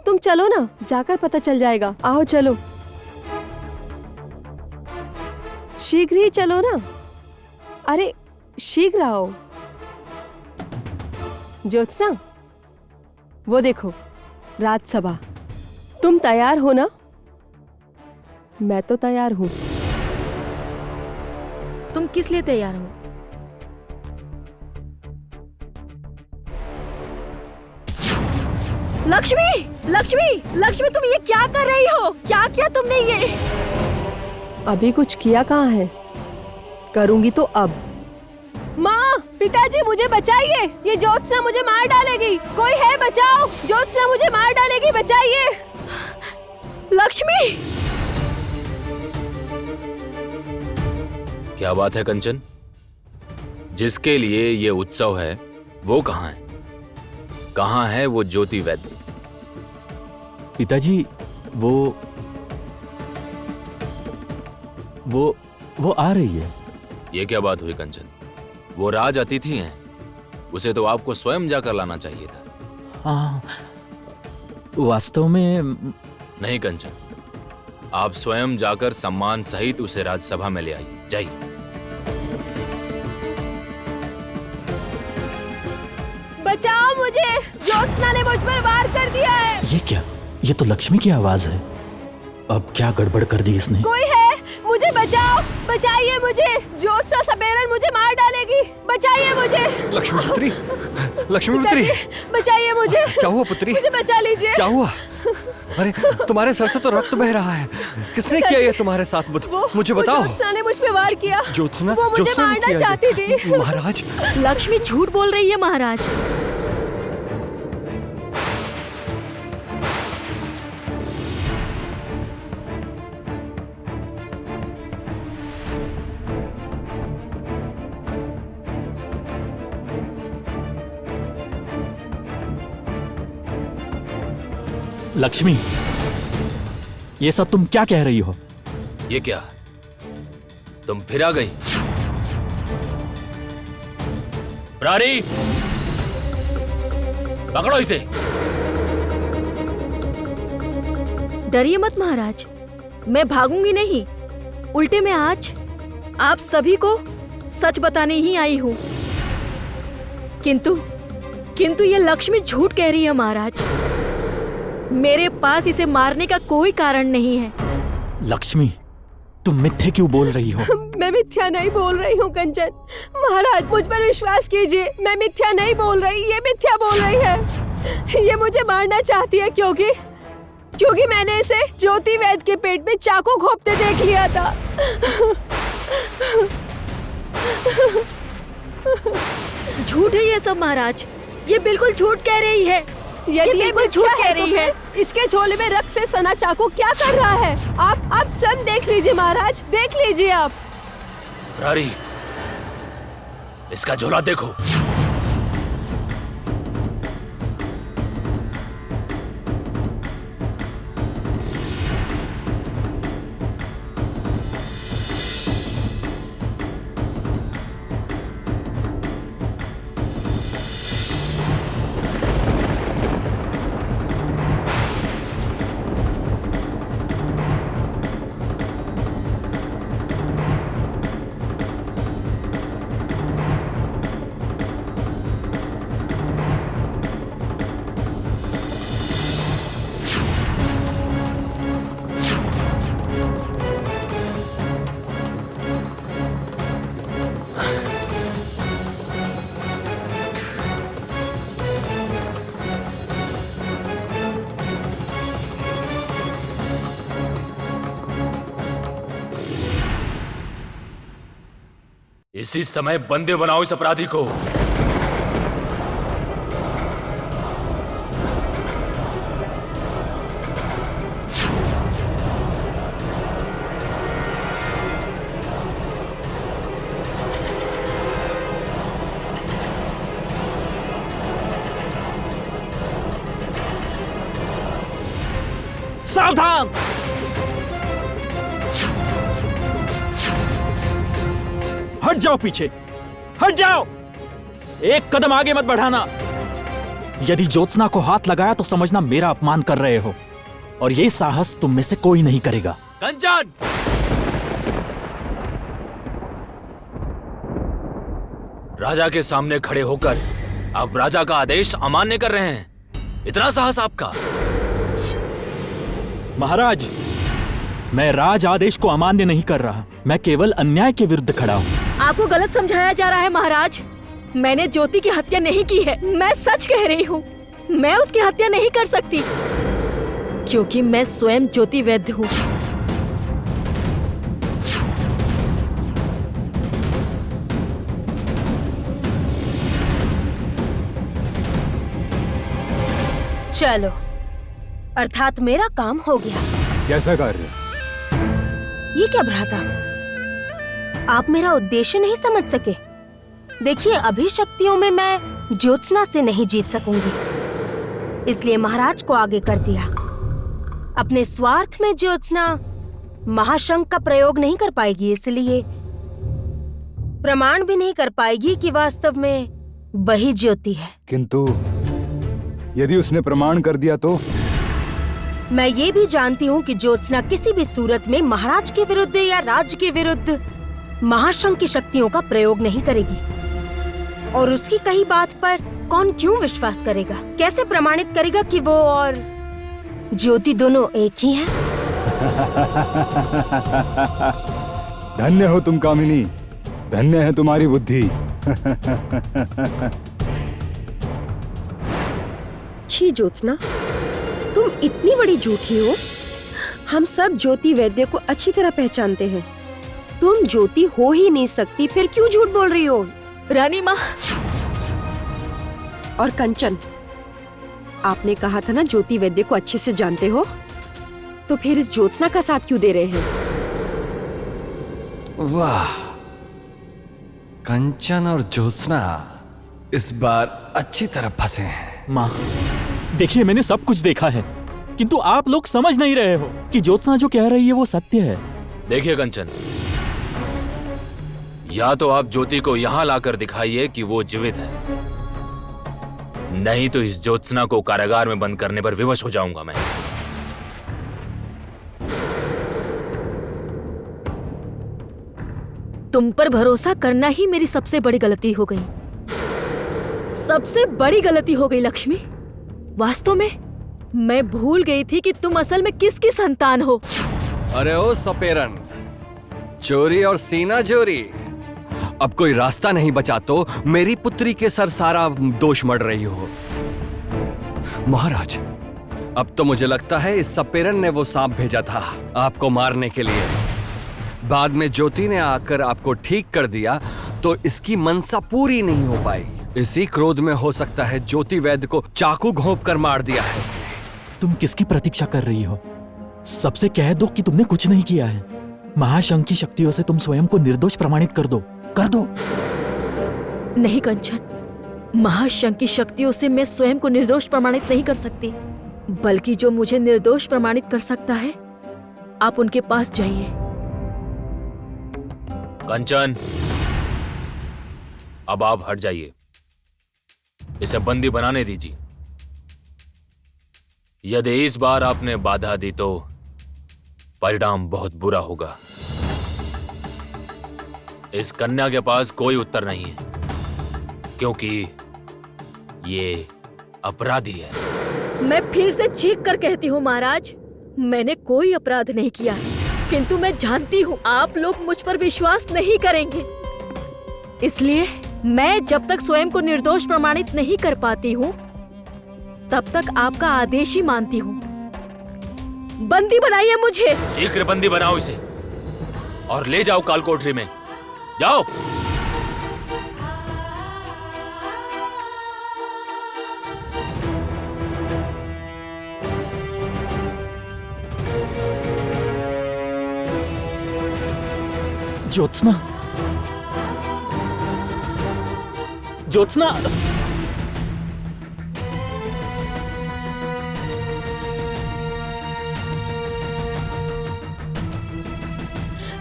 तुम चलो ना, जाकर पता चल जाएगा। आओ चलो, शीघ्र ही चलो ना। अरे शीघ्र आओ। ज्योत्सना, वो देखो राजसभा। तुम तैयार हो ना? मैं तो तैयार हूँ। तुम किस लिए तैयार हो? लक्ष्मी, लक्ष्मी, लक्ष्मी, तुम ये क्या कर रही हो? क्या किया तुमने ये? अभी कुछ किया कहाँ है, करूंगी तो अब। माँ, पिताजी, मुझे बचाइए, ये ज्योत्सना मुझे मार डालेगी। कोई है, बचाओ, ज्योत्सना मुझे मार डालेगी, बचाइए। लक्ष्मी! क्या बात है कंचन? जिसके लिए ये उत्सव है वो कहाँ है? कहाँ है वो ज्योति वैद्य? पिताजी, वो आ रही है। ये क्या बात हुई कंचन? वो राज अतिथि हैं, उसे तो आपको स्वयं जाकर लाना चाहिए था। हाँ, वास्तव में नहीं कंचन, आप स्वयं जाकर सम्मान सहित उसे राजसभा में ले आइए। जाइए। बचाओ मुझे, ज्योत्सना ने मुझ पर वार कर दिया है। ये क्या? ये तो लक्ष्मी की आवाज है। अब क्या गड़बड़ कर दी इसने? कोई है, मुझे बचाओ, बचाइए मुझे। ज्योत्सना सबेरन मुझे मार डालेगी, बचाइए मुझे। लक्ष्मी पुत्री, लक्ष्मी पुत्री, बचाइए मुझे। क्या हुआ पुत्री? मुझे बचा लीजिए। क्या हुआ? अरे तुम्हारे सर से तो रक्त बह रहा है। किसने किया ये तुम्हारे साथ? मुझे बताओ। ज्योत्सना ने मुझ पे वार किया। ज्योत्सना? वो मुझे ज्योत्सना ने मारना किया चाहती ये? थी। महाराज, लक्ष्मी झूठ बोल रही है महाराज। लक्ष्मी, ये सब तुम क्या कह रही हो? ये क्या? तुम फिर आ गई? प्रारी, पकड़ो इसे। डरिए मत महाराज, मैं भागूंगी नहीं। उल्टे मैं आज आप सभी को सच बताने ही आई हूँ। किंतु ये लक्ष्मी झूठ कह रही है महाराज। मेरे पास इसे मारने का कोई कारण नहीं है। लक्ष्मी, तुम मिथ्या क्यों बोल रही हो? मैं मिथ्या नहीं बोल रही हूँ कंचन। महाराज, मुझ पर विश्वास कीजिए, मैं मिथ्या नहीं बोल रही। ये मिथ्या बोल रही है। ये मुझे मारना चाहती है क्योंकि मैंने इसे ज्योति वैद्य के पेट में चाकू घोंपते देख लिया था। झूठ है ये सब महाराज, ये बिल्कुल झूठ कह रही है। यदि ये बिल्कुल झूठ कह रही है। इसके झोले में रक्त से सना चाकू क्या कर रहा है? आप स्वयं देख लीजिए महाराज, देख लीजिए आप। प्रारी, इसका झोला देखो। इसी समय बंदे बनाओ इस अपराधी को। सावधान! हट जाओ पीछे, हट जाओ! एक कदम आगे मत बढ़ाना। यदि ज्योत्सना को हाथ लगाया तो समझना मेरा अपमान कर रहे हो, और ये साहस तुम में से कोई नहीं करेगा। कंचन! राजा के सामने खड़े होकर आप राजा का आदेश अमान्य कर रहे हैं। इतना साहस आपका? महाराज, मैं राज आदेश को अमान्य नहीं कर रहा, मैं केवल अन्याय के विरुद्ध खड़ा हूँ। आपको गलत समझाया जा रहा है महाराज। मैंने ज्योति की हत्या नहीं की है, मैं सच कह रही हूँ। मैं उसकी हत्या नहीं कर सकती क्योंकि मैं स्वयं ज्योति वैद्य हूँ। चलो, अर्थात मेरा काम हो गया। कैसा कार्य? ये क्या भ्राता, आप मेरा उद्देश्य नहीं समझ सके। देखिए, अभी शक्तियों में मैं ज्योत्सना से नहीं जीत सकूंगी, इसलिए महाराज को आगे कर दिया। अपने स्वार्थ में ज्योत्सना महाशंख का प्रयोग नहीं कर पाएगी, इसलिए प्रमाण भी नहीं कर पाएगी कि वास्तव में वही ज्योति है। किंतु यदि उसने प्रमाण कर दिया तो? मैं ये भी जानती हूँ कि ज्योत्सना किसी भी सूरत में महाराज के विरुद्ध या राज्य के विरुद्ध महाशंख की शक्तियों का प्रयोग नहीं करेगी। और उसकी कही बात पर कौन क्यों विश्वास करेगा? कैसे प्रमाणित करेगा कि वो और ज्योति दोनों एक ही हैं? धन्य हो तुम कामिनी, धन्य है तुम्हारी बुद्धि। छी ज्योत्सना, तुम इतनी बड़ी झूठी हो। हम सब ज्योति वैद्य को अच्छी तरह पहचानते हैं। तुम ज्योति हो ही नहीं सकती, फिर क्यों झूठ बोल रही हो? रानी माँ और कंचन, आपने कहा था ना ज्योति वैद्य को अच्छे से जानते हो, तो फिर इस ज्योत्सना का साथ क्यों दे रहे हैं? वाह, कंचन और ज्योत्सना इस बार अच्छी तरह फंसे हैं। माँ, देखिए, मैंने सब कुछ देखा है, किंतु आप लोग समझ नहीं रहे हो कि ज्योत्सना जो कह रही है वो सत्य है। देखिए कंचन, या तो आप ज्योति को यहां लाकर दिखाइए कि वो जीवित है, नहीं तो इस ज्योत्सना को कारागार में बंद करने पर विवश हो जाऊंगा मैं। तुम पर भरोसा करना ही मेरी सबसे बड़ी गलती हो गई। सबसे बड़ी गलती हो गई लक्ष्मी। वास्तव में मैं भूल गई थी कि तुम असल में किसकी संतान हो। अरे ओ सपेरन, चोरी और सीना चोरी। अब कोई रास्ता नहीं बचा तो मेरी पुत्री के सर सारा दोष मढ़ रही हो। महाराज, अब तो मुझे लगता है इस सपेरन ने वो सांप भेजा था आपको मारने के लिए। बाद में ज्योति ने आकर आपको ठीक कर दिया तो इसकी मनसा पूरी नहीं हो पाई। इसी क्रोध में हो सकता है ज्योति वैद्य को चाकू घोंप कर मार दिया है इसने। तुम किसकी प्रतीक्षा कर रही हो? सबसे कह दो कि तुमने कुछ नहीं किया है। महाशंख की शक्तियों से तुम स्वयं को निर्दोष प्रमाणित कर दो, कर दो। नहीं कंचन, महाशंख की शक्तियों से मैं स्वयं को निर्दोष प्रमाणित नहीं कर सकती, बल्कि जो मुझे निर्दोष प्रमाणित कर सकता है, आप उनके पास जाइए। कंचन, अब आप हट जाइए, इसे बंदी बनाने दीजिए। यदि इस बार आपने बाधा दी तो परिणाम बहुत बुरा होगा। इस कन्या के पास कोई उत्तर नहीं है, क्योंकि ये अपराधी है। मैं फिर से चीख कर कहती हूँ महाराज, मैंने कोई अपराध नहीं किया है, किंतु मैं जानती हूँ आप लोग मुझ पर विश्वास नहीं करेंगे। इसलिए मैं जब तक स्वयं को निर्दोष प्रमाणित नहीं कर पाती हूँ, तब तक आपका आदेश ही मानती हूँ। बंदी बनाइए मुझे। शीघ्र बंदी बनाओ इसे और ले जाओ काल कोठरी में। जाओ। ज्योत्सना, ज्योत्सना।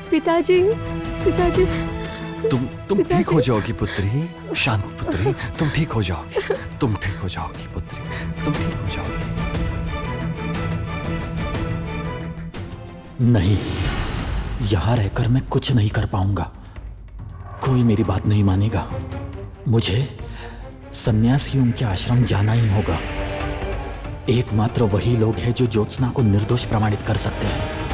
पिताजी, पिताजी। तुम ठीक हो जाओगी पुत्री, शांत पुत्री, तुम ठीक हो जाओगी, तुम ठीक हो जाओगी पुत्री, तुम ठीक हो जाओगी। नहीं, यहां रहकर मैं कुछ नहीं कर पाऊंगा। कोई मेरी बात नहीं मानेगा। मुझे सन्यासियों के आश्रम जाना ही होगा। एकमात्र वही लोग हैं जो ज्योत्सना को निर्दोष प्रमाणित कर सकते हैं।